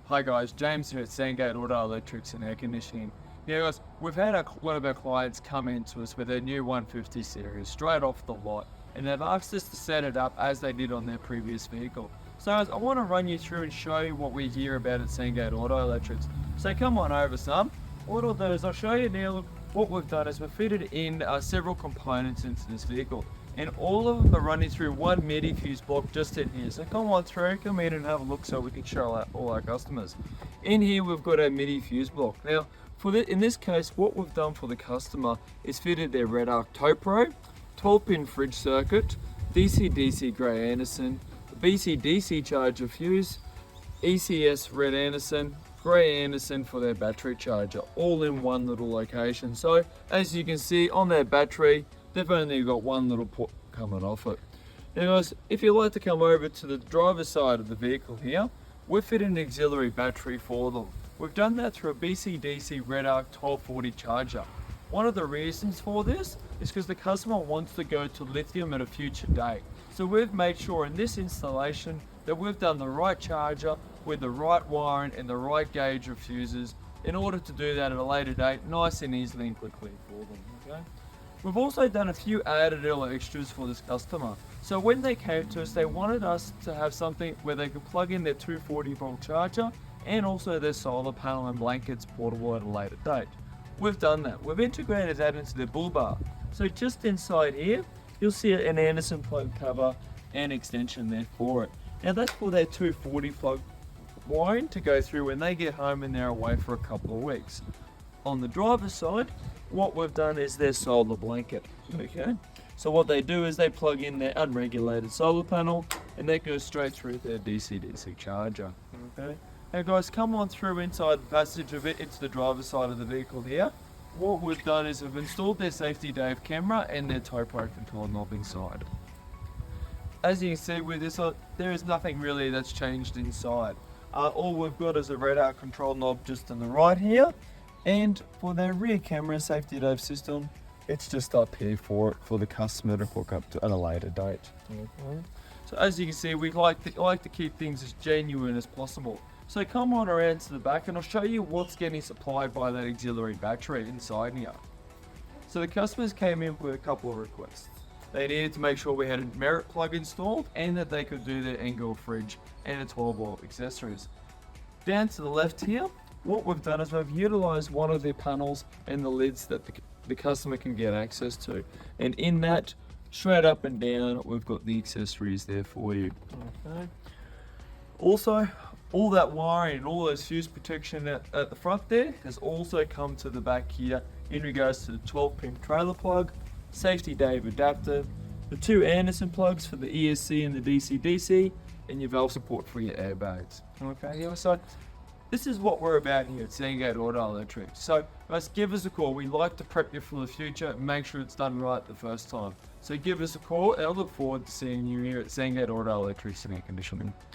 Hi guys, James here at Sandgate Auto Electrics and Air Conditioning. Yeah guys, we've had one of our clients come into us with their new 150 series straight off the lot, and they've asked us to set it up as they did on their previous vehicle. So guys, I want to run you through and show you what we hear about at Sandgate Auto Electrics. So come on over son. What I'll do is I'll show you now. Look, what we've done is we've fitted in several components into this vehicle, and all of them are running through one MIDI fuse block just in here. So come on through, come in and have a look so we can show all our customers. In here we've got our MIDI fuse block. Now, in this case, what we've done for the customer is fitted their REDARC Tow Pro, 12-pin fridge circuit, DC-DC Grey Anderson, BC-DC charger fuse, ECS Red Anderson, Grey Anderson for their battery charger, all in one little location. So as you can see on their battery, they've only got one little port coming off it. Now guys, if you'd like to come over to the driver's side of the vehicle here, we've fitted an auxiliary battery for them. We've done that through a BC-DC REDARC 1240 charger. One of the reasons for this is because the customer wants to go to lithium at a future date. So we've made sure in this installation that we've done the right charger with the right wiring and the right gauge of fuses in order to do that at a later date, nice and easily and quickly for them. Okay? We've also done a few added little extras for this customer. So when they came to us, they wanted us to have something where they could plug in their 240 volt charger and also their solar panel and blankets portable at a later date. We've done that. We've integrated that into the bull bar. So just inside here, you'll see an Anderson plug cover and extension there for it. Now that's for their 240 plug wiring to go through when they get home and they're away for a couple of weeks. On the driver's side, what we've done is their solar blanket. Okay, so what they do is they plug in their unregulated solar panel and that goes straight through their DC-DC charger. Okay, now guys, come on through inside the passage of it into the driver's side of the vehicle here. What we've done is we've installed their safety Dave camera and their tow pro control knob inside. As you can see with this, there is nothing really that's changed inside. All we've got is a REDARC control knob just on the right here, and for their rear camera safety Dave system, it's just up here for the customer to hook up to at a later date. Okay. So as you can see, we like to keep things as genuine as possible. So come on around to the back and I'll show you what's getting supplied by that auxiliary battery inside here. So the customers came in with a couple of requests. They needed to make sure we had a Merit plug installed and that they could do their Engel fridge and a 12 volt accessories. Down to the left here, what we've done is we've utilized one of their panels and the lids that the customer can get access to. And in that, straight up and down, we've got the accessories there for you. Okay. Also, all that wiring and all those fuse protection at the front there has also come to the back here in regards to the 12-pin trailer plug, safety Dave adapter, the two Anderson plugs for the ESC and the DC-DC, and your valve support for your airbags. Okay, so this is what we're about here at Sandgate Auto Electrics. So guys, give us a call. We like to prep you for the future and make sure it's done right the first time. So give us a call and I look forward to seeing you here at Sandgate Auto Electrics and Air Conditioning.